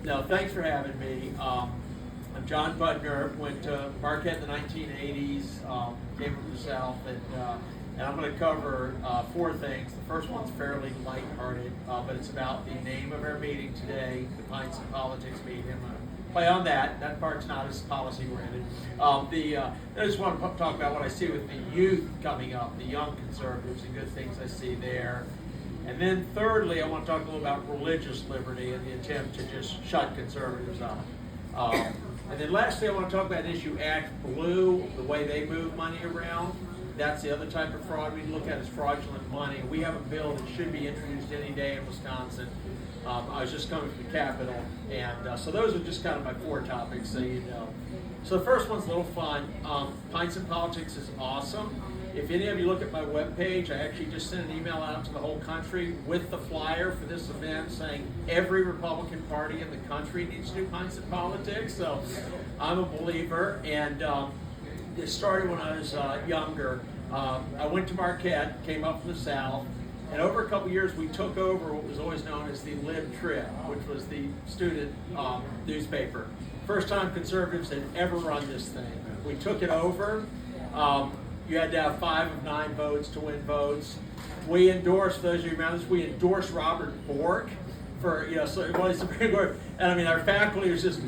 No, thanks for having me. I'm John Pudner, went to Marquette in the 1980s, came from the South, and I'm going to cover four things. The first one's fairly lighthearted, but it's about the name of our meeting today, the Pints and Politics meeting. I'm going to play on that. That part's not as policy-oriented. I just want to talk about what I see with the youth coming up, the young conservatives, and good things I see there. And then thirdly, I want to talk a little about religious liberty and the attempt to just shut conservatives up. And then lastly, I want to talk about issue Act Blue, the way they move money around. That's the other type of fraud we look at is fraudulent money. We have a bill that should be introduced any day in Wisconsin. I was just coming from the Capitol, and so those are just kind of my four topics, so you know. So the first one's a little fun. Pints and Politics is awesome. If any of you look at my webpage, I actually just sent an email out to the whole country with the flyer for this event saying every Republican Party in the country needs to do Pints and Politics. So I'm a believer, and it started when I was younger. I went to Marquette, came up from the South, and over a couple years we took over what was always known as the Lib Trib, which was the student newspaper. First time conservatives had ever run this thing. We took it over. You had to have 5 of 9 votes to win votes. We endorsed, those of you remember this, we endorsed Robert Bork for, so it was Supreme Court. And I mean, our faculty was just,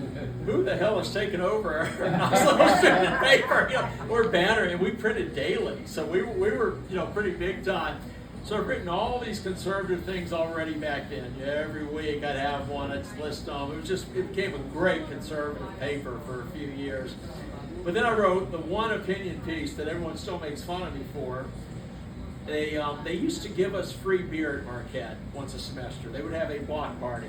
who the hell has taken over our student paper? We're bannering, and we printed daily. So we were, pretty big time. So I've written all these conservative things already back then. Every week I'd have one, I'd list them. It became a great conservative paper for a few years. But then I wrote the one opinion piece that everyone still makes fun of me for. They used to give us free beer at Marquette once a semester. They would have a block party.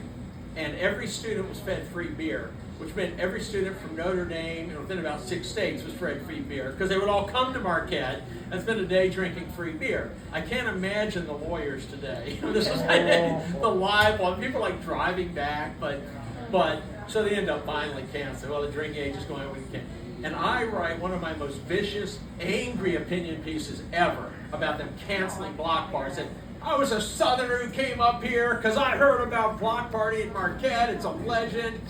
And every student was fed free beer, which meant every student from Notre Dame and within about 6 states was fed free beer because they would all come to Marquette and spend a day drinking free beer. I can't imagine the lawyers today. This is the live one. People like driving back, but so they end up finally canceling. Well, the drinking age is going over. And I write one of my most vicious, angry opinion pieces ever about them canceling block parties. And I was a Southerner who came up here because I heard about block party at Marquette. It's a legend.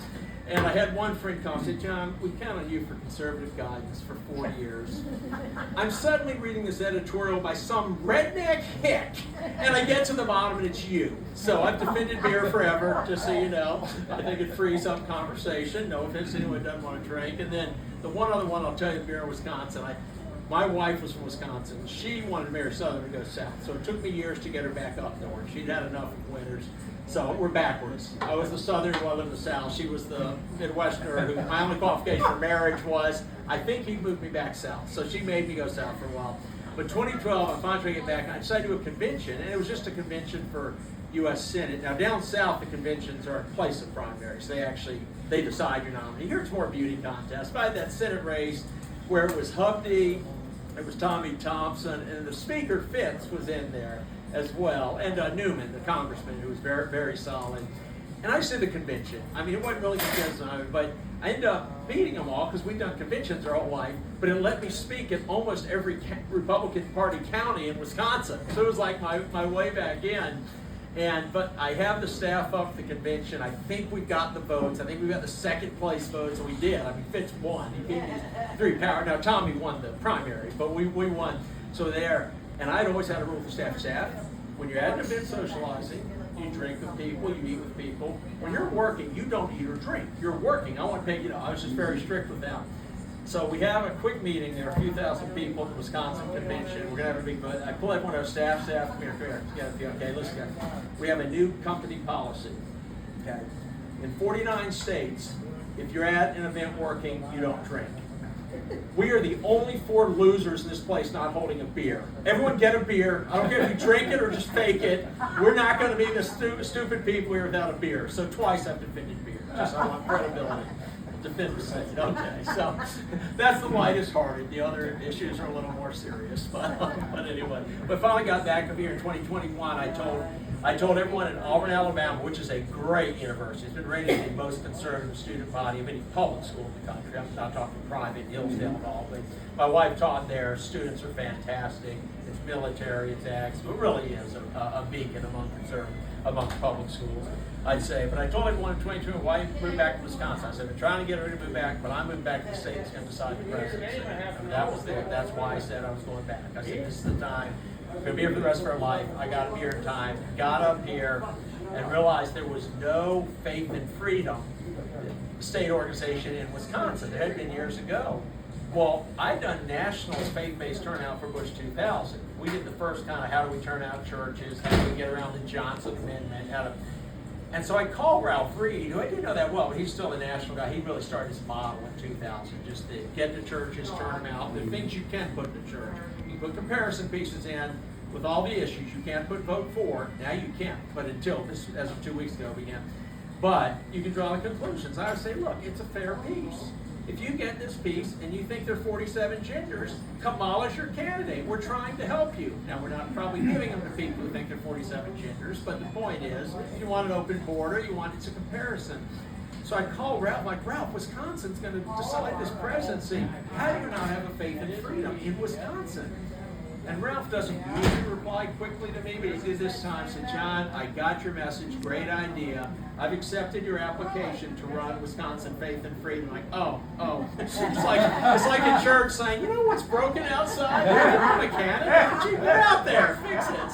And I had one friend come and say, John, we count on you for conservative guidance for 4 years. I'm suddenly reading this editorial by some redneck hick, and I get to the bottom and it's you. So I've defended beer forever, just so you know. I think it frees up conversation. No offense to anyone who doesn't want to drink. And then the one other one I'll tell you, beer in Wisconsin. My wife was from Wisconsin. She wanted to marry Southern to go south. So it took me years to get her back up north. She'd had enough of winters. So we're backwards. I was the Southern who lived in the South. She was the Midwesterner who my only qualification for marriage was, I think he moved me back south. So she made me go south for a while. But 2012, I finally tried to get back, and I decided to do a convention, and it was just a convention for U.S. Senate. Now down south, the conventions are in place of primaries. They decide your nominee. Here it's more a beauty contest. But I had that Senate race where it was Hubney, it was Tommy Thompson, and the Speaker Fitz was in there as well, and Newman, the congressman, who was very, very solid. And I just did the convention. I mean, it wasn't really contested, but I ended up beating them all because we'd done conventions our whole life, but it let me speak in almost every Republican Party county in Wisconsin. So it was like my way back in. But I have the staff up for the convention. I think we've got the votes. I think we've got the second place votes, and we did. I mean, Fitz won. He gave me 3 power. Now, Tommy won the primaries, but we won. So there. And I'd always had a rule for staff, when you're at an event socializing, you drink with people, you eat with people. When you're working, you don't eat or drink. You're working. I want to pay, I was just very strict with that. So we have a quick meeting. There are a few thousand people at the Wisconsin convention. We're going to have a big vote. I pull everyone, our staff, come here, okay, listen, guys. We have a new company policy, okay? In 49 states, if you're at an event working, you don't drink. We are the only 4 losers in this place not holding a beer. Everyone get a beer. I don't care if you drink it or just fake it. We're not going to be the stupid people here without a beer. So twice I've defended beer. Just I want credibility. Defend the state. Okay, so that's the lightest hearted. The other issues are a little more serious. But anyway, but finally got back up here in 2021. I told everyone in Auburn, Alabama, which is a great university. It's been rated the most conservative student body of any public school in the country. I'm not talking private, Hillsdale and all, but my wife taught there. Students are fantastic. It's military, it's ag, so it really is a beacon among conservatives. among public schools, I'd say. But I told everyone in 2022 why I moved back to Wisconsin. I said, I've been trying to get her to move back, but I'm moving back to the state that's going to decide the presidency. And that's why I said I was going back. I said, this is the time. I'm going to be here for the rest of our life. I got to be here in time. Got up here and realized there was no faith and freedom state organization in Wisconsin. There had been years ago. Well, I'd done national faith-based turnout for Bush 2000. We did the first kind of how do we turn out churches, how do we get around the Johnson Amendment, and so I called Ralph Reed, who I didn't know that well, but he's still the national guy. He really started his model in 2000, just to get to churches, turn them out, the things you can put in the church. You put comparison pieces in with all the issues. You can't put vote for, now you can, but until this, as of 2 weeks ago, began. But you can draw the conclusions. I would say, look, it's a fair piece. If you get this piece and you think there are 47 genders, Kamal is your candidate. We're trying to help you. Now, we're not probably giving them to people who think there are 47 genders, but the point is, you want an open border, you want it's a comparison. So I called Ralph, like, Ralph, Wisconsin's going to decide this presidency. How do you not have a faith in freedom in Wisconsin? And Ralph doesn't usually reply quickly to me, but he did this time. Said, John, I got your message, great idea. I've accepted your application to run Wisconsin Faith and Freedom. I'm like, oh. It's like a church saying, you know what's broken outside? You're a mechanic. Get out there, fix it.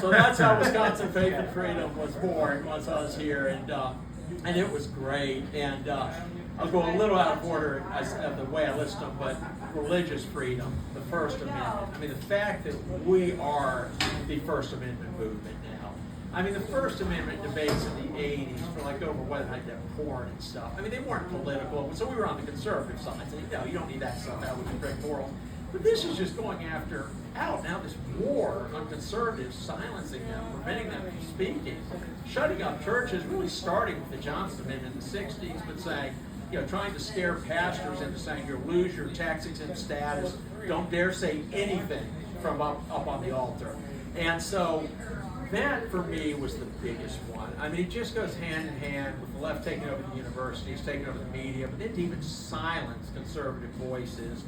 So that's how Wisconsin Faith and Freedom was born once I was here, and it was great. And I was going a little out of order of the way I list them, but religious freedom, the First Amendment. I mean, the fact that we are the First Amendment movement now. I mean, the First Amendment debates in the 80s for like over whether or not you have porn and stuff. I mean, they weren't political, so we were on the conservative side. Saying, no, you don't need that stuff out with the break morals. But this is just going after out now this war on conservatives, silencing them, preventing them from speaking, shutting up churches, really starting with the Johnson Amendment in the 60s, but saying, trying to scare pastors into saying you'll lose your tax exempt status, don't dare say anything from up on the altar. And so that for me was the biggest one. I mean, it just goes hand in hand with the left taking over the universities, taking over the media, but then even silence conservative voices.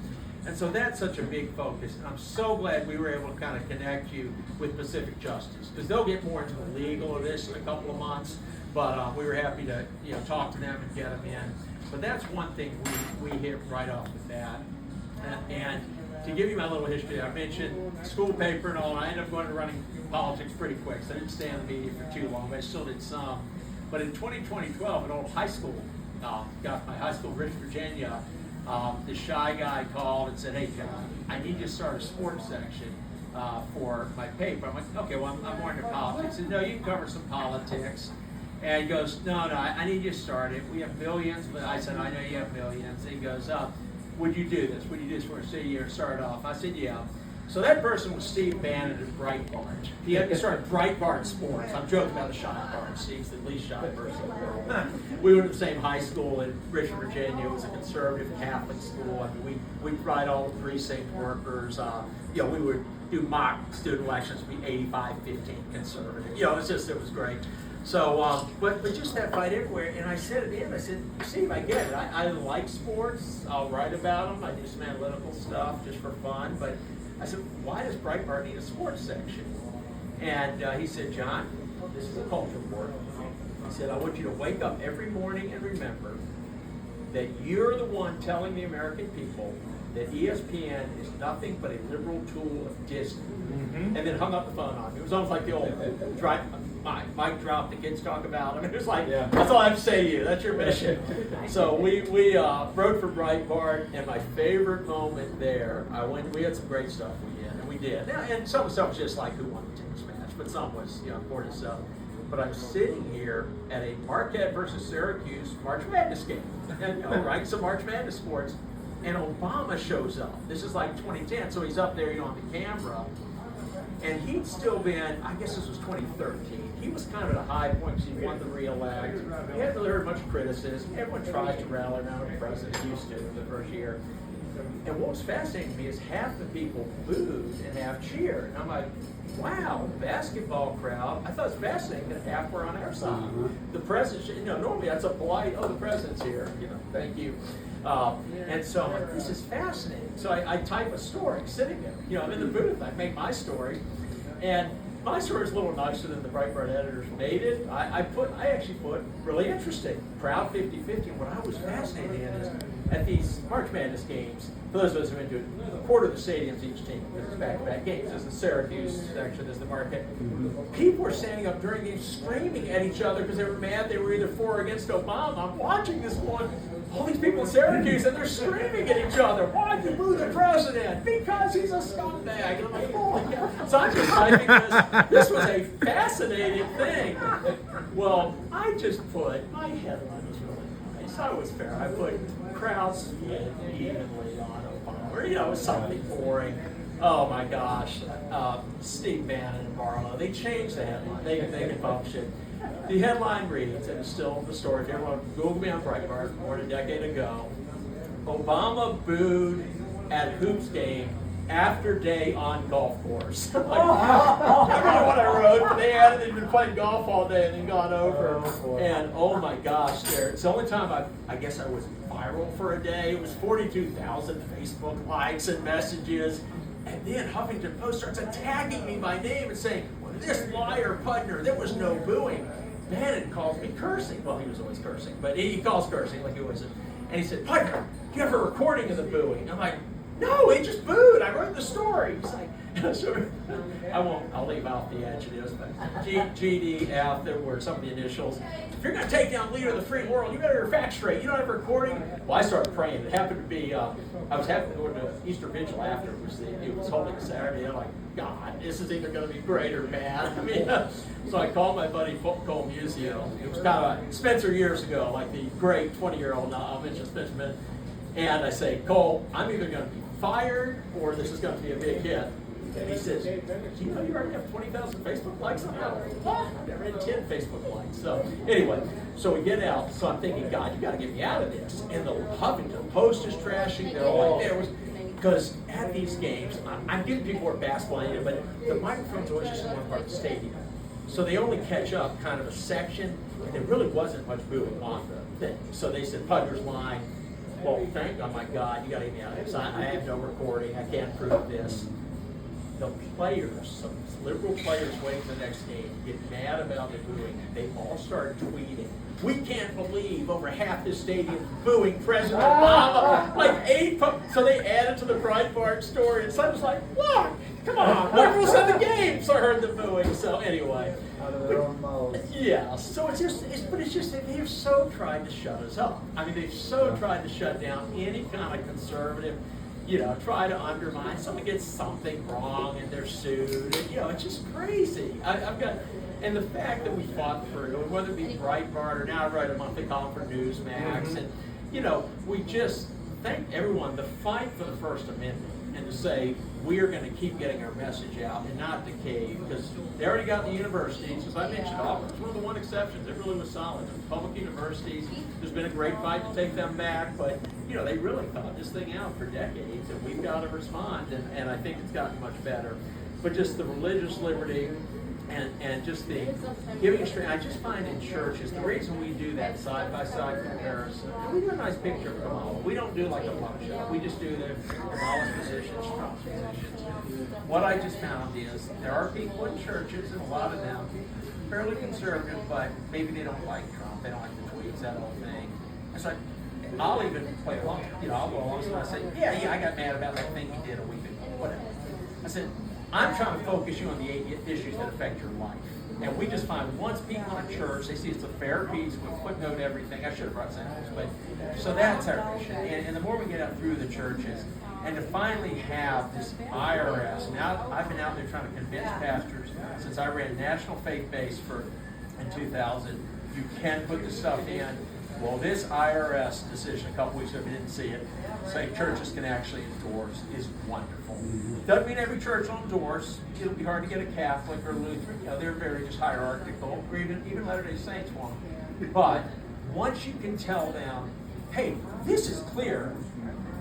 And so that's such a big focus. And I'm so glad we were able to kind of connect you with Pacific Justice, because they'll get more into the legal of this in a couple of months. But we were happy to talk to them and get them in. But that's one thing we hit right off the bat. And to give you my little history, I mentioned school paper and all, and I ended up going to running politics pretty quick, so I didn't stay in the media for too long, but I still did some. But in 2012, an old high school, got my high school in Richmond, Virginia, the shy guy called and said, hey, John, I need you to start a sports section for my paper. I'm like, okay, well, I'm more into politics. He said, no, you can cover some politics. And he goes, no, I need you to start it. We have millions, but I said, I know you have millions. And he goes, would you do this? Would you do this for a city year to start off? I said, yeah. So that person was Steve Bannon at Breitbart. He had to start Breitbart Sports. I'm joking about the shy part. Steve's the least shy person in the world. We were at the same high school in Richmond, Virginia. It was a conservative Catholic school. I mean, we'd write all the precinct workers. We would do mock student elections, be 85-15 conservative. It was great. So, but just that fight everywhere. And I said at the end, I said, Steve, I get it. I like sports. I'll write about them. I do some analytical stuff just for fun. But I said, why does Breitbart need a sports section? And he said, John, this is a culture war. He said, I want you to wake up every morning and remember that you're the one telling the American people that ESPN is nothing but a liberal tool of Disney. Mm-hmm. And then hung up the phone on me. It was almost like the old mic drop the kids talk about. I mean, it was like, that's all I have to say to you. That's your mission. So we wrote for Breitbart, and my favorite moment there, we had some great stuff we did. And some of the stuff was just like who won the tennis match, but some was, important stuff. But I'm sitting here at a Marquette versus Syracuse March Madness game. And, some March Madness sports. And Obama shows up. This is like 2010, so he's up there, on the camera. And he'd still been, I guess this was 2013. He was kind of at a high point because he won the re-elect. He hadn't really heard much criticism. Everyone tries to rally around the president, used to the first year. And what was fascinating to me is half the people booed and half cheered. And I'm like, wow, basketball crowd. I thought it was fascinating that half were on our side. Mm-hmm. The president, normally that's a polite, the president's here, thank you. And so I'm like, this is fascinating. So I type a story sitting there. I'm in the booth, I make my story. And my story is a little nicer than the Breitbart editors made it. I actually put really interesting, proud 50-50. What I was fascinated in is at these March Madness games, for those of us who are into it, a quarter of the stadiums each team, because it's back-to-back games. There's the Syracuse section, there's the Marquette. People were standing up during games screaming at each other because they were mad they were either for or against Obama. I'm watching this one, all these people in Syracuse, and they're screaming at each other. Why'd you boo the president? Because he's a scumbag. And I'm like, oh my God. So I'm just typing this was a fascinating thing. Well, I just put, my headline was really nice. I was fair. I put crowds split evenly on Obama, or, you know, something boring. Oh my gosh. Steve Bannon and Barlow, they changed the headline. They can publish it. The headline reads, and it's still the story, if everyone Google me on Breitbart more than a decade ago, Obama booed at hoops game after day on golf course. Like, I don't know what I wrote, but they added they'd been playing golf all day and then gone over. And oh my gosh, it's the only time I guess I was viral for a day. It was 42,000 Facebook likes and messages. And then Huffington Post starts attacking me by name and saying, well, this liar Pudner, there was no booing. Bannon calls me cursing. Well, he was always cursing, but he calls cursing like he wasn't. And he said, Pudner, do you have a recording of the booing? I'm like, no, he just booed. I wrote the story. He's like, sure. I'll leave out the adjectives, but GDF, there were some of the initials. If you're going to take down leader of the free world, you better have your facts straight. You don't have a recording? Well, I started praying. It happened to be, I was having to go to Easter Vigil after. It was Holy Saturday. I'm like, God, this is either going to be great or bad. I mean, so I called my buddy Cole Musio. It was kind of Spencer years ago, like the great 20-year-old, I'll mention Spencer. And I say, Cole, I'm either going to be fired or this is going to be a big hit. And he says, do you know you already have 20,000 Facebook likes on that? What? I've never had 10 Facebook likes. So anyway, so we get out. So I'm thinking, God, you got to get me out of this. And the Huffington Post is trashing. They're all like, there was, because at these games, I'm giving people more basketball in it, but the microphone's always just in one part of the stadium. So they only catch up kind of a section, and there really wasn't much booing on the thing. So they said, Pudner's lying. Well, oh my God, you got to get me out of this. I have no recording. I can't prove this. The players, some liberal players waiting for the next game, get mad about the booing. They all start tweeting, we can't believe over half this stadium booing President Obama. Like 8, so they added to the Breitbart story. And so I was like, look, come on, liberals at the game. So I heard the booing. So anyway. Out of their own mouths. Yeah, so it's just they've so tried to shut us up. I mean, they've so tried to shut down any kind of conservative, try to undermine. Someone gets something wrong and they're sued. And, it's just crazy. And the fact that we fought through, whether it be Breitbart or now I write a monthly column for Newsmax, and we just thank everyone to fight for the First Amendment and to say we are going to keep getting our message out and not to cave, because they already got the universities. As I mentioned, Auburn's one of the one exceptions. It really was solid. The public universities, there's been a great fight to take them back, but they really thought this thing out for decades, and we've got to respond, and I think it's gotten much better. But just the religious liberty and just the giving strength, I just find in churches, the reason we do that side-by-side comparison, and we do a nice picture of Kamala. We don't do like a mug shot. We just do the Kamala's positions, Trump's positions. What I just found is there are people in churches, and a lot of them, fairly conservative, but maybe they don't like Trump. They don't like the tweets, that whole thing. It's like, I'll even play along. I'll go along and I say, yeah, I got mad about that thing he did a week ago, whatever. I said, I'm trying to focus you on the issues that affect your life. And we just find once people in a church, they see it's a fair piece, we'll footnote everything. I should have brought samples, but so that's our mission. And the more we get out through the churches, and to finally have this IRS. Now, I've been out there trying to convince pastors since I ran National Faith Base in 2000, you can put this stuff in. Well, this IRS decision a couple weeks ago, if you didn't see it, saying churches can actually endorse is wonderful. Doesn't mean every church will endorse. It'll be hard to get a Catholic or Lutheran. They're very just hierarchical, or even Latter-day Saints won't. But once you can tell them, hey, this is clear.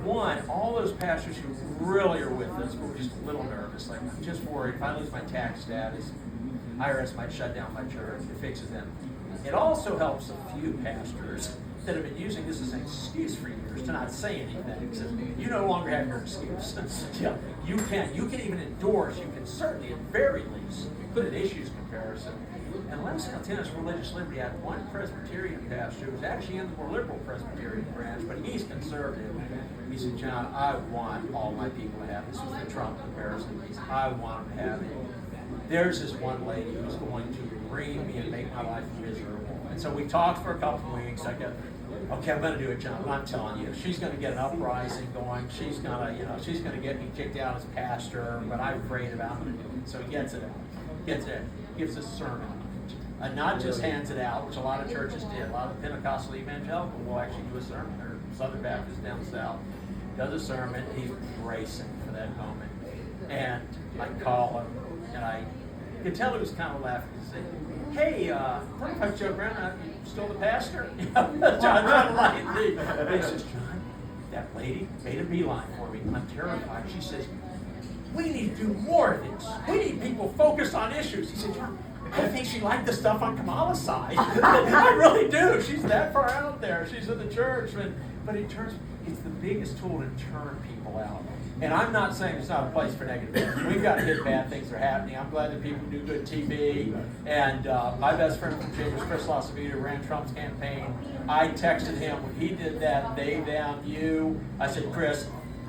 One, all those pastors who really are with us were just a little nervous. Like, I'm just worried if I lose my tax status, IRS might shut down my church. It fixes them. It also helps a few pastors that have been using this as an excuse for years to not say anything. Because you no longer have your excuse. You can even endorse. You can certainly, at very least, put an issues comparison. And last I'll tell us, religious liberty had one Presbyterian pastor who was actually in the more liberal Presbyterian branch, but he's conservative. He said, John, I want all my people to have this. Was the Trump comparison. He said, I want them to have it. There's this one lady who's going to ream me and make my life miserable. And so we talked for a couple of weeks. I go, okay, I'm going to do it, John. I'm telling you, she's going to get an uprising going. She's going to, she's going to get me kicked out as pastor. But I prayed about it. So he gets it out. Gives a sermon. And not just hands it out, which a lot of churches did. A lot of Pentecostal evangelical will actually do a sermon, or Southern Baptist down south does a sermon. He's bracing for that moment. And I call him, and I could tell he was kind of laughing and say, hey, I'm Joe Brown, you still the pastor? John trying to lighten me. And he says, John, that lady made a beeline for me. I'm terrified. She says, we need to do more of this. We need people focused on issues. He said, John, I think she liked the stuff on Kamala's side. I really do. She's that far out there. She's in the church. But it's the biggest tool to turn people out. And I'm not saying it's not a place for negative. We've got to hit bad things that are happening. I'm glad that people do good TV. And my best friend from Virginia, Chris LaVerde, ran Trump's campaign. I texted him when he did that, they, them, you. I said, Chris,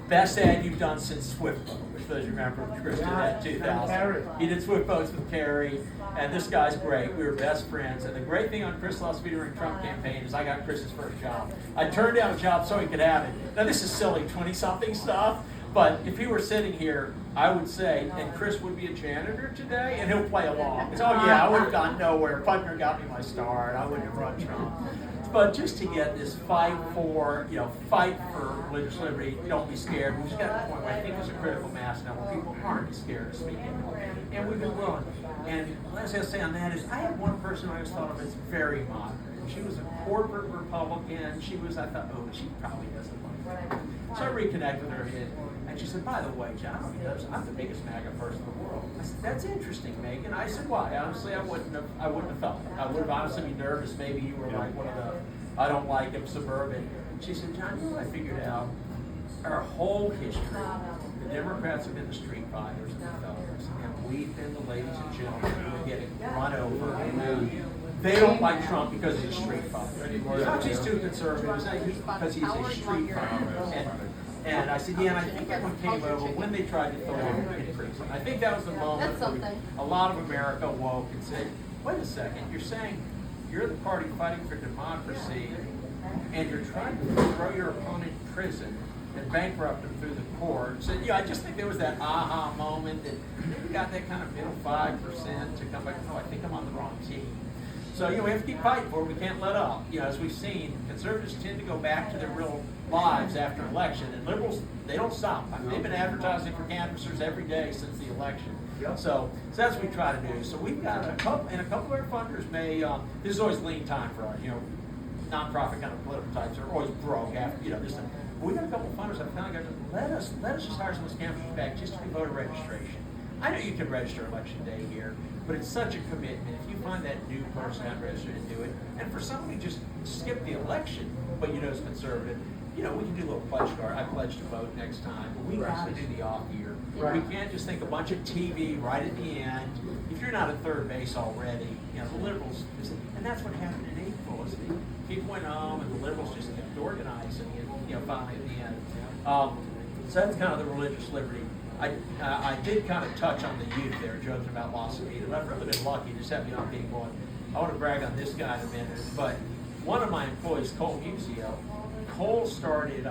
best ad you've done since Swift Boat, which those you remember Chris did that in 2000. He did Swift Boats with Kerry, and this guy's great. We were best friends. And the great thing on Chris LaVerde and Trump campaign is I got Chris's first job. I turned down a job so he could have it. Now this is silly 20-something stuff, but if he were sitting here, I would say, and Chris would be a janitor today, and he'll play along. It's, oh yeah, I would have gone nowhere. Pudner got me my start. I wouldn't have run Trump. But just to get this fight for religious liberty, don't be scared. We've just got to the point where I think there's a critical mass now where people aren't scared to speak out. And we've been willing. And last thing I'll say on that is I had one person I always thought of as very moderate. She was a corporate Republican. I thought, oh, she probably doesn't like it. So I reconnected with her and she said, by the way, John, I'm the biggest MAGA person in the world. I said, that's interesting, Megan. I said, why? Honestly, I wouldn't have felt it. I would have honestly been nervous. Maybe you were like one of the, I don't like him, suburban. She said, John, you know what I figured out? Our whole history, the Democrats have been the street fighters and the felons, and we've been the ladies and gentlemen who are getting run over. They don't like Trump because he's a street fighter. Not just too conservative, because he's a street fighter. And I said, yeah, and I think everyone came over when they tried to throw him in prison. I think that was the moment where a lot of America woke and said, wait a second, you're saying you're the party fighting for democracy, and you're trying to throw your opponent in prison and bankrupt him through the court. So, yeah, I just think there was that aha moment that maybe got that kind of middle 5% to come back, oh, I think I'm on the wrong team. So, we have to keep fighting for it. We can't let up. As we've seen, conservatives tend to go back to their real lives after an election, and liberals, they don't stop. I mean, they've been advertising for canvassers every day since the election. So that's what we try to do. So we've got a couple of our funders may, this is always lean time for us, nonprofit kind of political types are always broke after, we got a couple of funders that finally got to, let us just hire some of those canvassers back just to do voter registration. I know you can register election day here, but it's such a commitment. If you find that new person out registered and do it, and for somebody who just skip the election, but is conservative, we can do a little pledge card. I pledge to vote next time, but we got to do the off year. Right. We can't just think a bunch of TV right at the end. If you're not at third base already, the liberals, and that's what happened in April. People went home, and the liberals just kept organizing, and finally at the end. So that's kind of the religious liberty. I did kind of touch on the youth there, joking about loss of either. I've really been lucky, just having young people. I want to brag on this guy in a minute, but one of my employees, Cole Musio, Cole started,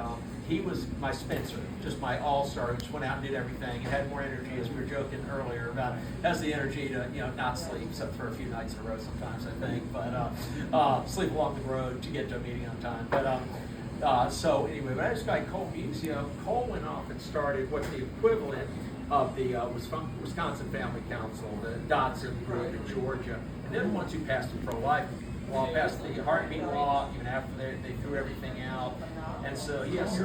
he was my Spencer, just my all-star, who just went out and did everything and had more energy, as we were joking earlier about, has the energy to, not sleep, except for a few nights in a row sometimes, I think, but sleep along the road to get to a meeting on time. But so anyway, but I had this guy, Cole Musio. Cole went off and started what's the equivalent of the Wisconsin Family Council, the Dodson group in Georgia, and they're the ones who passed the pro-life law, passed the heartbeat law, even after they threw everything out. And so, yes,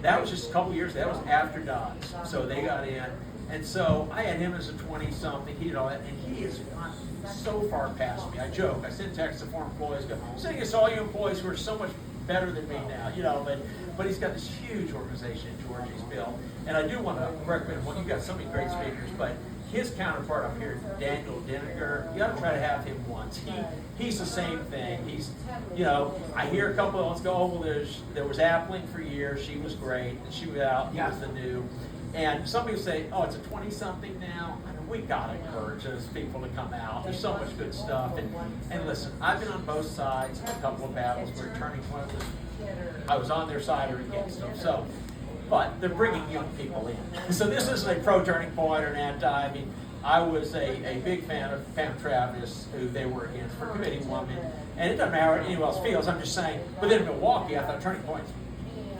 that was just a couple years. That was after Dodds. So they got in. And so I had him as a 20-something. He did all that. And he has gone so far past me. I joke. I send texts to former employees. I'm saying it's all you employees who are so much better than me now, but he's got this huge organization in Georgia he's built. And I do want to recommend, well, you've got so many great speakers, but his counterpart up here, Daniel Deniger, you ought to try to have him once. He's the same thing. He's, you know, I hear a couple of us go, oh, well, there was Appling for years. She was great. And she was out. He was the new. And some people say, oh, it's a 20-something now. I mean, we got to encourage those people to come out. There's so much good stuff. And listen, I've been on both sides of a couple of battles where turning point was, I was on their side or against them. So, but they're bringing young people in. So this isn't a pro-turning point or an anti. I mean, I was a big fan of Pam Travis, who they were against for committee woman. And it doesn't matter what anyone else feels. I'm just saying, within Milwaukee, I thought turning points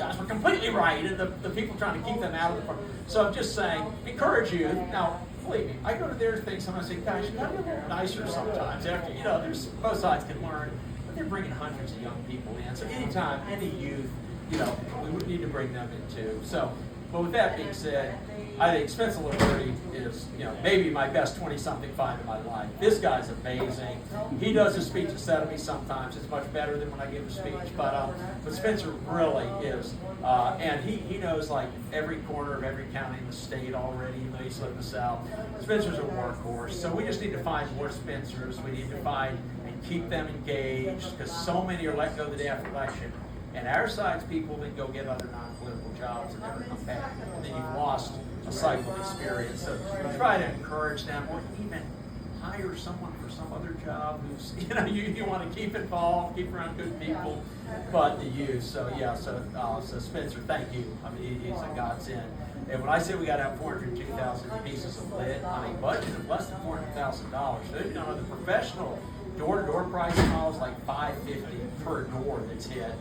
guys were completely right, and the people trying to keep them out of the front. So I'm just saying, encourage you. Now, believe me, I go to their things sometimes and say, guys, you gotta be a little nicer sometimes. After, you know, there's both sides can learn, but they're bringing hundreds of young people in. So anytime, any youth, you know, we would need to bring them in too. So, but with that being said, I think Spencer LaVerde is, you know, maybe my best 20-something find in my life. This guy's amazing. He does his speech instead of me sometimes. It's much better than when I give a speech. But Spencer really is, and he knows like every corner of every county in the state already, even though he's lived in the South. Spencer's a workhorse. So we just need to find more Spencers. We need to find and keep them engaged, because so many are let go the day after election. And our side's people then go get other non-political jobs and never come back. And then you've lost a cycle of experience. So try to encourage them, or even hire someone for some other job who's, you know, you want to keep involved, keep around good people, but the youth. So yeah, so Spencer, thank you. I mean, he's a godsend. And when I say we got to have 402,000 pieces of lead on a budget of less than $400,000, so you know, the professional door-to-door price model is like $550 per door that's hit.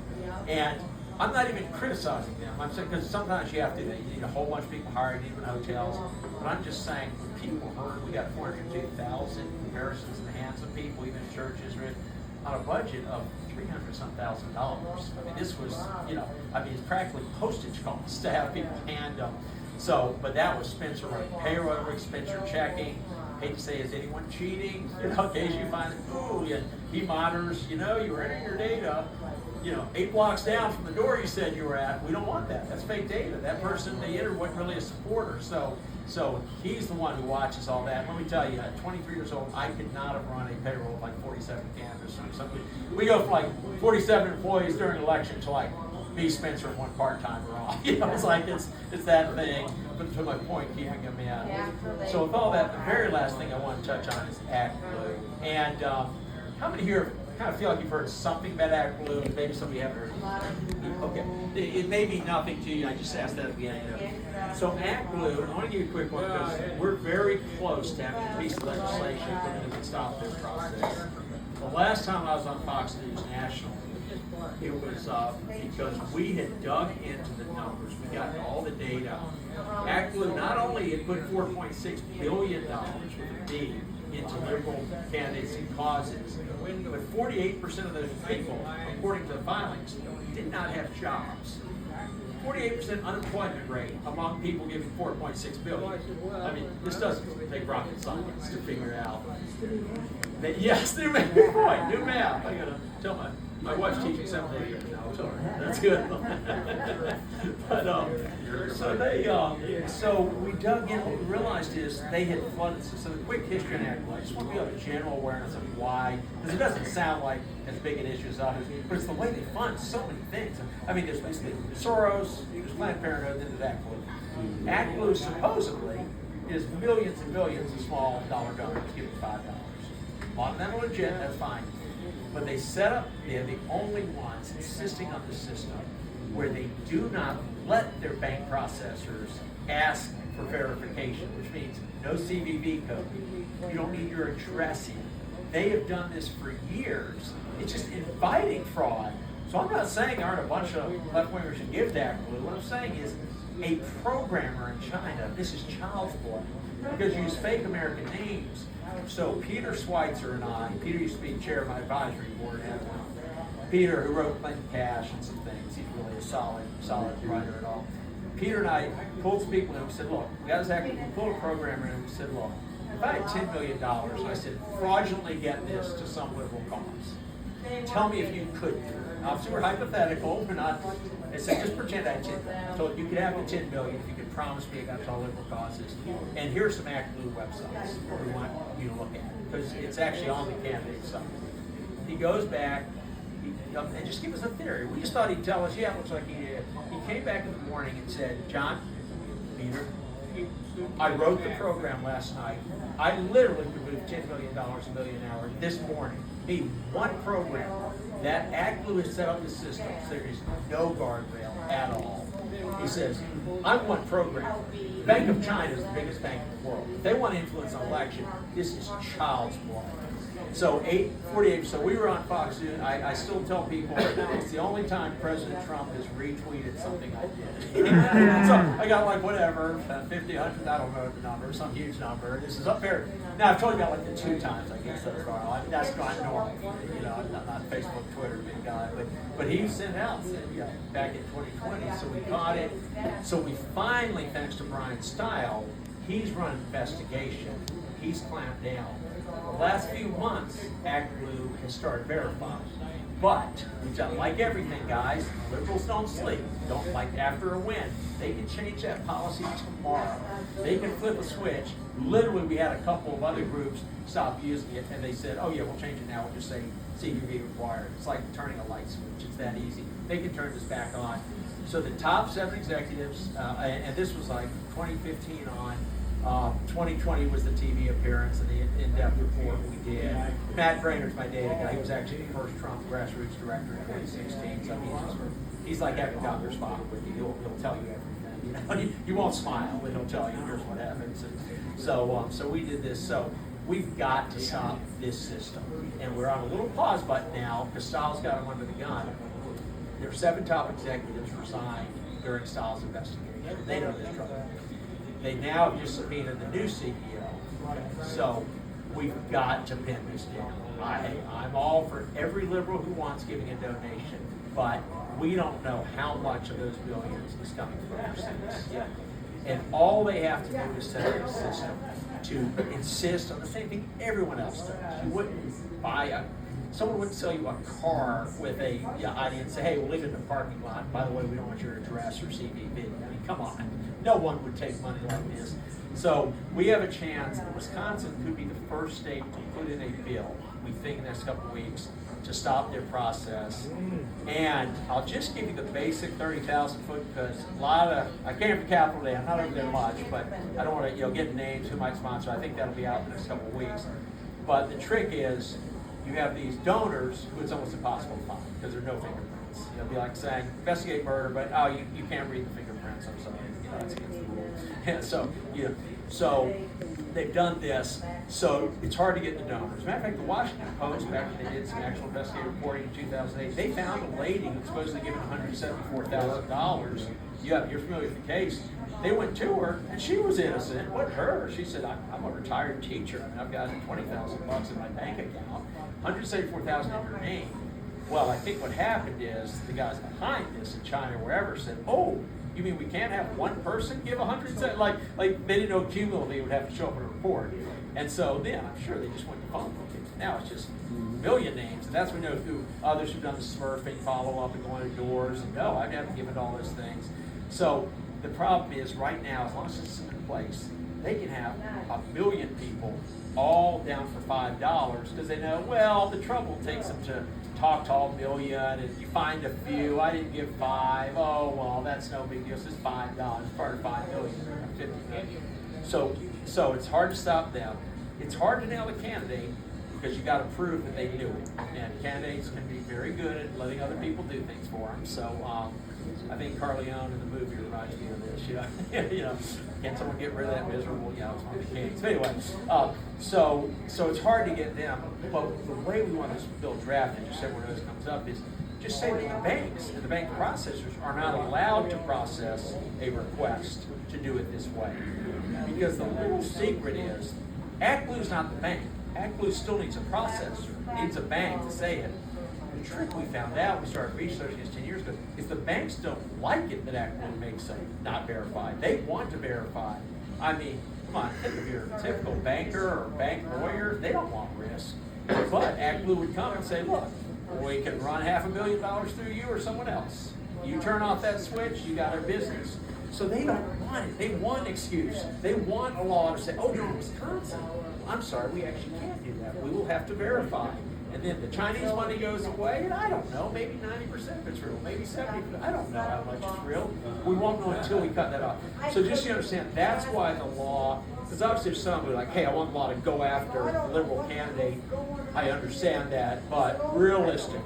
And I'm not even criticizing them. I'm saying, because sometimes you have to, you need a whole bunch of people hired, even hotels. But I'm just saying, when people heard we got 402,000 comparisons in the hands of people, even churches, on a budget of $300,000. I mean, this was, you know, I mean, it's practically postage costs to have people hand them. So, but that was Spencer running payroll, Spencer checking. Hate to say, is anyone cheating? You know, in case you find, ooh, and he monitors, you know, you were entering your data, you know, 8 blocks down from the door you said you were at. We don't want that. That's fake data. That person they entered wasn't really a supporter. So he's the one who watches all that. Let me tell you, at 23 years old, I could not have run a payroll of like 47 canvass or something. We go from like 47 employees during election to like me, Spencer, and one part-timer off. You know, it's like it's that thing. But to my point, keeping them in. So with all that, the very last thing I want to touch on is Act Blue. And how many here kind of feel like you've heard something about Act Blue? Maybe some of you haven't heard it. Okay. It may be nothing to you. I just asked that at the beginning. So Act Blue, I want to give you a quick one because we're very close to having a piece of legislation that can stop this process. The last time I was on Fox News National, it was because we had dug into the numbers. We got all the data. Act Blue not only had put $4.6 billion with a B into liberal candidates and causes, but 48% of those people, according to the filings, did not have jobs. 48% unemployment rate among people giving $4.6 billion. I mean, this doesn't take rocket science to figure out. Yes, new math. Good point. New math. I gotta tell my wife's teaching 7th grade now. So that's good. But so we dug in. What we realized is they had flooded. So the quick history on Act Blue. I just want to be a general awareness of why, because it doesn't sound like as big an issue as others, but it's the way they fund so many things. I mean, there's basically Soros, there's Planned Parenthood, then there's Act Blue. Act Blue supposedly is millions and billions of small dollar donors giving $5. A lot of them are legit, that's fine. But they set up, they're the only ones insisting on the system where they do not let their bank processors ask for verification, which means no CVV code. You don't need your address in. They have done this for years. It's just inviting fraud. So I'm not saying there aren't a bunch of left-wingers who give to Act Blue. What I'm saying is a programmer in China, this is child's play, because you use fake American names. So Peter Schweitzer and I, Peter used to be chair of my advisory board, and Peter, who wrote Clinton Cash and some things, he's really a solid writer at all. Peter and I pulled some people in and we said, look, we got this act, we pulled a programmer in and we said, look, if I had $10 million, I said, fraudulently get this to some liberal cause. Tell me if you could do it. I'm super hypothetical. We're not. I said, just pretend I had 10 million. I told you could have the 10 million if you could promise me about all liberal causes. And here's some ActBlue websites we want you to look at, because it's actually on the candidate side. He goes back, and just give us a theory. We just thought he'd tell us, yeah, it looks like he did. He came back in the morning and said, John, Peter, I wrote the program last night. I literally could move $10 million a million an hour this morning. Me, one program. That ActBlue has set up the system, so there is no guardrail at all. He says, I'm one program. Bank of China is the biggest bank in the world. If they want to influence an election, this is child's play. So 8:48. So we were on Fox News. I still tell people it's the only time President Trump has retweeted something I did. So I got like whatever, 50, 100, I don't know the number, some huge number. This is up there. Now I've told you about like the 2 times I guess so far. I mean, that's not normal. You know, I'm not Facebook, Twitter big guy, but he sent out back in 2020. So we caught it. So we finally, thanks to Brian Stile, he's run an investigation. He's clamped down. The last few months, ActBlue has started verifying. But we've done like everything, guys. Liberals don't sleep. Don't like after a win. They can change that policy tomorrow. They can flip a switch. Literally, we had a couple of other groups stop using it, and they said, "Oh yeah, we'll change it now. We'll just say CQB required." It's like turning a light switch. It's that easy. They can turn this back on. So the top 7 executives, and this was like 2015 on. 2020 was the TV appearance and the in-depth report we did. Matt Brainer's my data guy. He was actually the first Trump grassroots director in 2016. So he's like having Congress spot with you. He'll tell you everything. You know, you won't smile, but he'll tell you here's what happens. And so we did this. So we've got to stop this system, and we're on a little pause button now because Stiles got him under the gun. There are 7 top executives resigned during Stiles' investigation. They know this trouble. They now have just subpoenaed the new CEO. So we've got to pin this down. I'm all for every liberal who wants giving a donation, but we don't know how much of those billions is coming from overseas. And all they have to do is set up a system to insist on the same thing everyone else does. You wouldn't buy someone wouldn't sell you a car with a idea and say, hey, we'll leave it in the parking lot. By the way, we don't want your address or CVV. I mean, come on. No one would take money like this. So we have a chance that Wisconsin could be the first state to put in a bill, we think in the next couple of weeks, to stop their process. And I'll just give you the basic 30,000 foot, because a lot of, I came from Capitol Day, I'm not over there much, but I don't want to get names, who might sponsor. I think that'll be out in the next couple of weeks. But the trick is, you have these donors who it's almost impossible to find because there are no fingerprints. It'll be like saying, investigate murder, but you can't read the fingerprints, I'm sorry. That's against the rules. And so they've done this, so it's hard to get the donors. As a matter of fact, the Washington Post, back when they did some actual investigative reporting in 2008, they found a lady who's supposedly given $174,000. You're familiar with the case. They went to her, and she was innocent. It wasn't her. She said, I'm a retired teacher. I mean, I've got $20,000 in my bank account, $174,000 in her name. Well, I think what happened is the guys behind this in China or wherever said, oh, you mean we can't have one person give 100? Like they didn't know cumulatively would have to show up in a report. And so then I'm sure they just went to phone bookings. Now it's just a million names. And that's when we know who others who've done the smurfing, follow up and go on doors. And no, I haven't given all those things. So the problem is right now, as long as it's in place, they can have 1 million people all down for $5 because they know, well, the trouble takes them to talk to all million, and you find a few. I didn't give 5. Oh, well, that's no big deal. It's just $5. It's part of 5 million, 50 million. So it's hard to stop them. It's hard to nail a candidate because you got to prove that they knew it. And candidates can be very good at letting other people do things for them. So I think Carleone in the movie reminds me of this. You know, can someone get rid of that miserable? Yeah, it's one of the kings. But anyway, so it's hard to get them. But the way we want this bill drafted, just so everyone knows comes up, is just say that the banks and the bank processors are not allowed to process a request to do it this way. Because the little secret is, ActBlue's not the bank. ActBlue still needs a processor, needs a bank to say it. The trick we found out, we started researching this 10 years ago, is the banks don't like it that ActBlue makes them not verified. They want to verify. I mean, come on, think of your typical banker or bank lawyer, they don't want risk. But ActBlue would come and say, look, We can run $500 million through you or someone else. You turn off that switch, you got a business. So they don't want it. They want an excuse. They want a law to say, oh, you're in Wisconsin. I'm sorry, we actually can't do that. We will have to verify. And then the Chinese money goes away, and I don't know, maybe 90% of it's real, maybe 70%. I don't know how much is real. We won't know until we cut that off. So just so you understand, that's why the law, because obviously there's some who are like, hey, I want the law to go after a liberal candidate. I understand that, but realistically,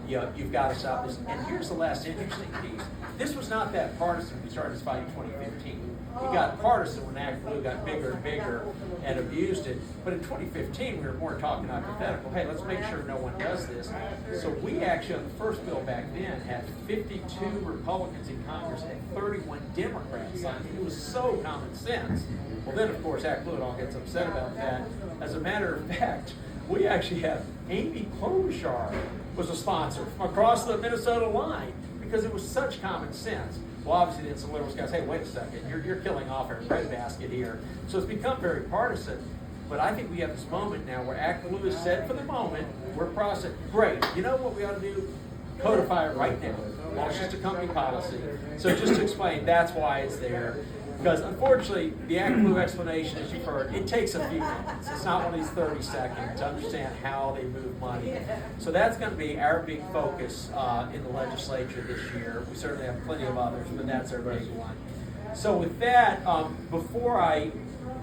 you've got to stop this. And here's the last interesting piece. This was not that partisan when we started this fight in 2015. It got partisan when Act Blue got bigger and bigger and abused it. But in 2015, we were more talking hypothetical. Hey, let's make sure no one does this. So we actually, on the first bill back then, had 52 Republicans in Congress and 31 Democrats signed it. It was so common sense. Well, then, of course, Act Blue all gets upset about that. As a matter of fact, we actually have Amy Klobuchar was a sponsor from across the Minnesota line because it was such common sense. Well, obviously, then some liberals guys, hey, wait a second, you're killing off our breadbasket here. So it's become very partisan. But I think we have this moment now where Act Blue is said for the moment, we're processing. Great. You know what we ought to do? Codify it right now. Well, it's just a company policy. So just to explain, that's why it's there. Because unfortunately, the Act Blue explanation, as you've heard, it takes a few minutes. It's not one of these 30 seconds to understand how they move money. So that's going to be our big focus in the legislature this year. We certainly have plenty of others, but that's our big one. So with that, before I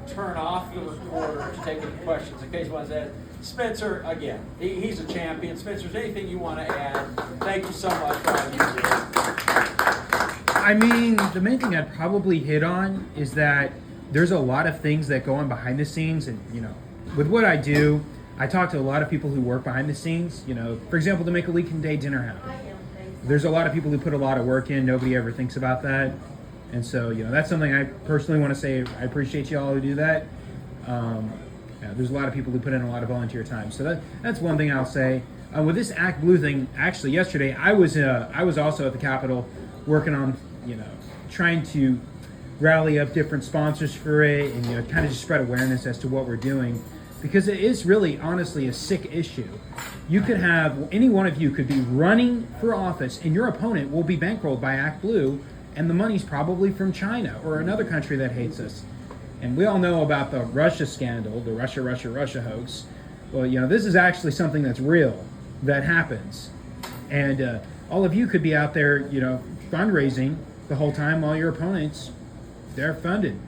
turn off the recorder to take any questions, in case one said, Spencer, again, he's a champion. Spencer, is there anything you want to add? Thank you so much for all you do. I mean, the main thing I'd probably hit on is that there's a lot of things that go on behind the scenes. And, with what I do, I talk to a lot of people who work behind the scenes. For example, to make a Leakin Day dinner happen. There's a lot of people who put a lot of work in. Nobody ever thinks about that. And so, that's something I personally want to say. I appreciate you all who do that. There's a lot of people who put in a lot of volunteer time. So that's one thing I'll say. With this Act Blue thing, actually yesterday, I was also at the Capitol working on, trying to rally up different sponsors for it and, kind of just spread awareness as to what we're doing, because it is really, honestly, a sick issue. You could have, any one of you could be running for office and your opponent will be bankrolled by Act Blue, and the money's probably from China or another country that hates us. And we all know about the Russia scandal, the Russia hoax. Well, this is actually something that's real, that happens. And all of you could be out there, fundraising the whole time while your opponents, they're funded.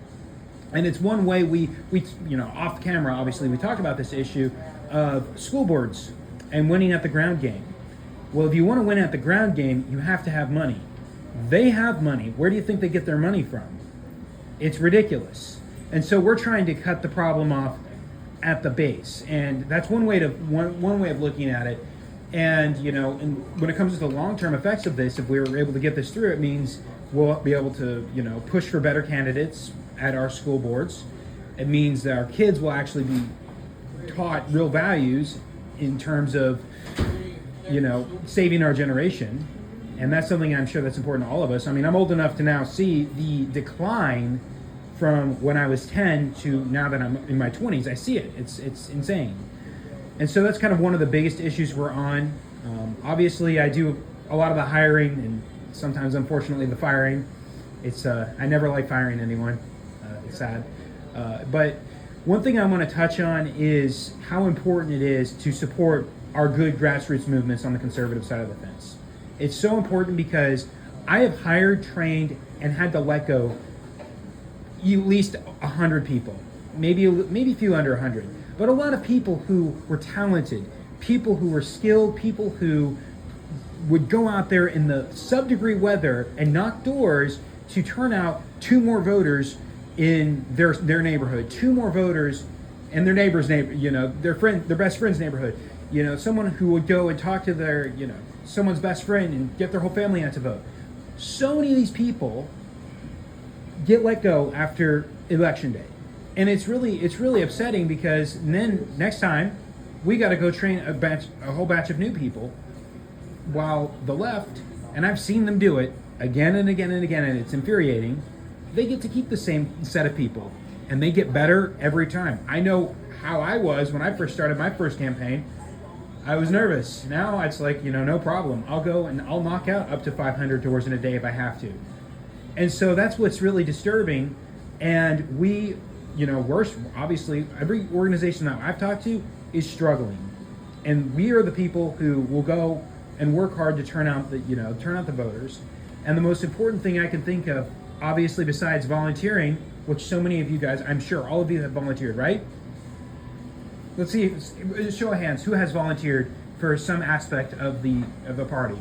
And it's one way we off camera, obviously, we talk about this issue of school boards and winning at the ground game. Well, if you want to win at the ground game, you have to have money. They have money. Where do you think they get their money from? It's ridiculous. And so we're trying to cut the problem off at the base. And that's one way of looking at it. And, and when it comes to the long-term effects of this, if we were able to get this through, it means we'll be able to, push for better candidates at our school boards. It means that our kids will actually be taught real values in terms of, saving our generation. And that's something I'm sure that's important to all of us. I mean, I'm old enough to now see the decline from when I was 10 to now that I'm in my 20s. I see it. It's insane. And so that's kind of one of the biggest issues we're on. Obviously, I do a lot of the hiring and sometimes, unfortunately, the firing. I never like firing anyone. It's sad. But one thing I want to touch on is how important it is to support our good grassroots movements on the conservative side of the fence. It's so important because I have hired, trained, and had to let go at least 100 people, maybe a few under 100. But a lot of people who were talented, people who were skilled, people who would go out there in the sub-degree weather and knock doors to turn out 2 more voters in their neighborhood, 2 more voters in their neighbor's their best friend's neighborhood. Someone who would go and talk to their, someone's best friend and get their whole family out to vote. So many of these people get let go after Election Day. And it's really upsetting because then next time we got to go train a whole batch of new people, while the left, and I've seen them do it again and again and again, and it's infuriating, they get to keep the same set of people and they get better every time. I know how I was when I first started my first campaign. I was nervous. Now it's like, no problem. I'll go and I'll knock out up to 500 doors in a day if I have to. And so that's what's really disturbing. And we, we're obviously, every organization that I've talked to is struggling. And we are the people who will go and work hard to turn out the voters. And the most important thing I can think of, obviously, besides volunteering, which so many of you guys, I'm sure all of you have volunteered, right? Let's see, show of hands, who has volunteered for some aspect of the party?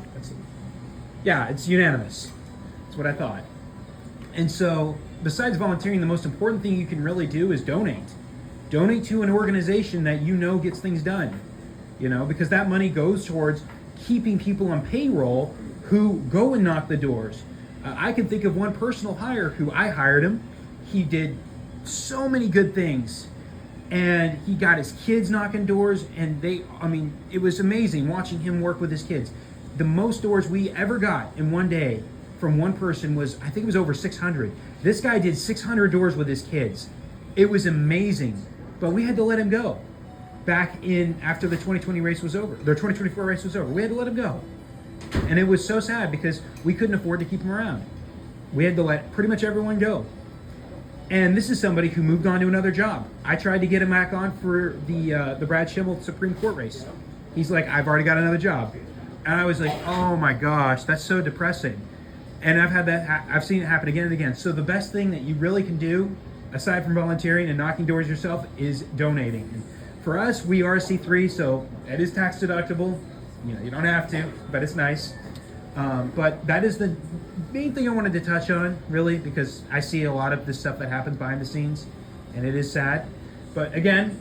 Yeah, it's unanimous. That's what I thought. And so, besides volunteering, the most important thing you can really do is donate. Donate to an organization that gets things done. Because that money goes towards keeping people on payroll who go and knock the doors. I can think of one personal hire who I hired him. He did so many good things. And he got his kids knocking doors, and it was amazing watching him work with his kids. The most doors we ever got in one day from one person was, I think it was over 600. This guy did 600 doors with his kids. It was amazing, but we had to let him go. Back after the 2020 race was over, the 2024 race was over, we had to let him go. And it was so sad because we couldn't afford to keep him around. We had to let pretty much everyone go. And this is somebody who moved on to another job. I tried to get him back on for the Brad Schimmel Supreme Court race. He's like, I've already got another job. And I was like, oh my gosh, that's so depressing. And I've seen it happen again and again. So the best thing that you really can do, aside from volunteering and knocking doors yourself, is donating. And for us, we are a C3, so it is tax deductible. You don't have to, but it's nice. But that is the main thing I wanted to touch on, really, because I see a lot of this stuff that happens behind the scenes, and it is sad. But again,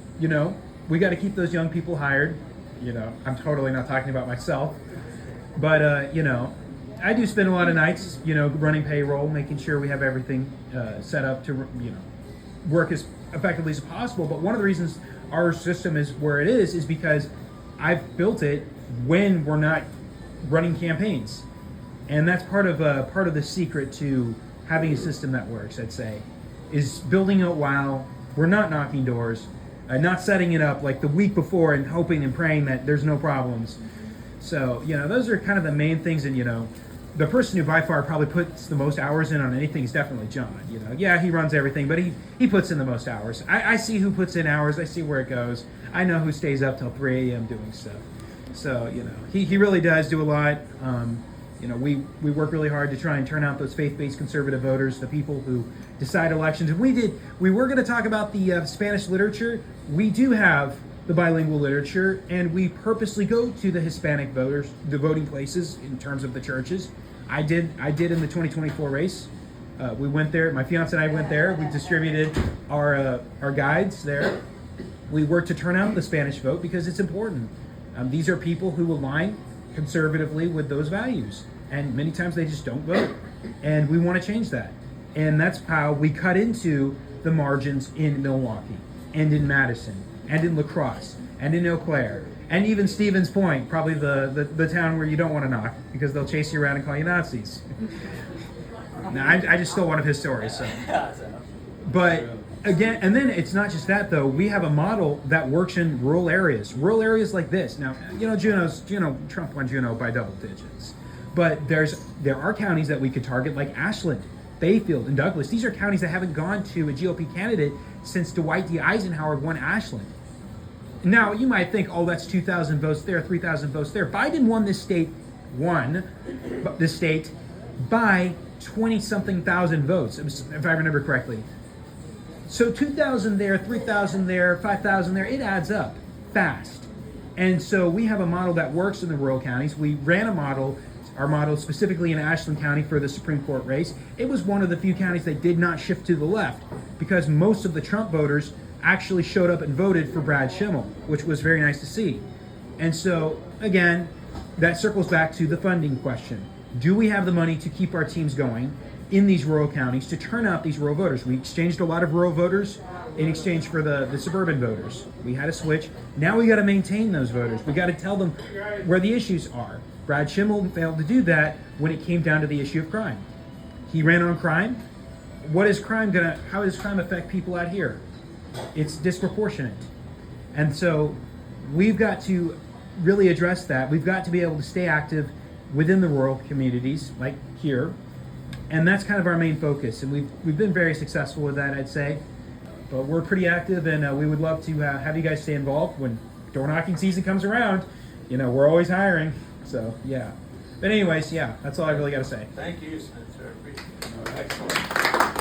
we got to keep those young people hired. I'm totally not talking about myself, but I do spend a lot of nights, running payroll, making sure we have everything set up to, work as effectively as possible. But one of the reasons our system is where it is because I've built it when we're not running campaigns. And that's part of the secret to having a system that works, I'd say, is building it while we're not knocking doors, not setting it up like the week before and hoping and praying that there's no problems. So, those are kind of the main things. And, the person who by far probably puts the most hours in on anything is definitely John. Yeah, he runs everything, but he puts in the most hours. I see who puts in hours. I see where it goes. I know who stays up till 3 a.m. doing stuff. So, he really does do a lot. We work really hard to try and turn out those faith-based conservative voters, the people who decide elections. And we were going to talk about the Spanish literature. We do have the bilingual literature, and we purposely go to the Hispanic voters, the voting places in terms of the churches. I did in the 2024 race. We went there. My fiance and I went there. We distributed our guides there. We worked to turn out the Spanish vote because it's important. These are people who align conservatively with those values, and many times they just don't vote, and we want to change that. And that's how we cut into the margins in Milwaukee and in Madison and in La Crosse and in Eau Claire and even Stevens Point, probably the town where you don't want to knock because they'll chase you around and call you Nazis. Now, I just stole one of his stories. So. But again, and then it's not just that though. We have a model that works in rural areas like this. Now, Trump won Juneau by double digits, but there are counties that we could target like Ashland, Bayfield, and Douglas. These are counties that haven't gone to a GOP candidate since Dwight D. Eisenhower won Ashland. Now, you might think, oh, that's 2,000 votes there, 3,000 votes there. Biden won this state by 20-something thousand votes, if I remember correctly. So 2,000 there, 3,000 there, 5,000 there, it adds up fast. And so we have a model that works in the rural counties. We ran our model specifically in Ashland County for the Supreme Court race. It was one of the few counties that did not shift to the left because most of the Trump voters actually showed up and voted for Brad Schimmel, which was very nice to see. And so, again, that circles back to the funding question. Do we have the money to keep our teams going in these rural counties to turn out these rural voters? We exchanged a lot of rural voters in exchange for the suburban voters. We had a switch. Now we got to maintain those voters. We got to tell them where the issues are. Brad Schimmel failed to do that when it came down to the issue of crime. He ran on crime. How does crime affect people out here? It's disproportionate. And so we've got to really address that, we've got to be able to stay active within the rural communities, like here, and that's kind of our main focus. And we've been very successful with that, I'd say. But we're pretty active, and we would love to have you guys stay involved when door knocking season comes around. You know, we're always hiring, so yeah. But anyways, yeah, that's all I really got to say. Thank you, Spencer. I appreciate it.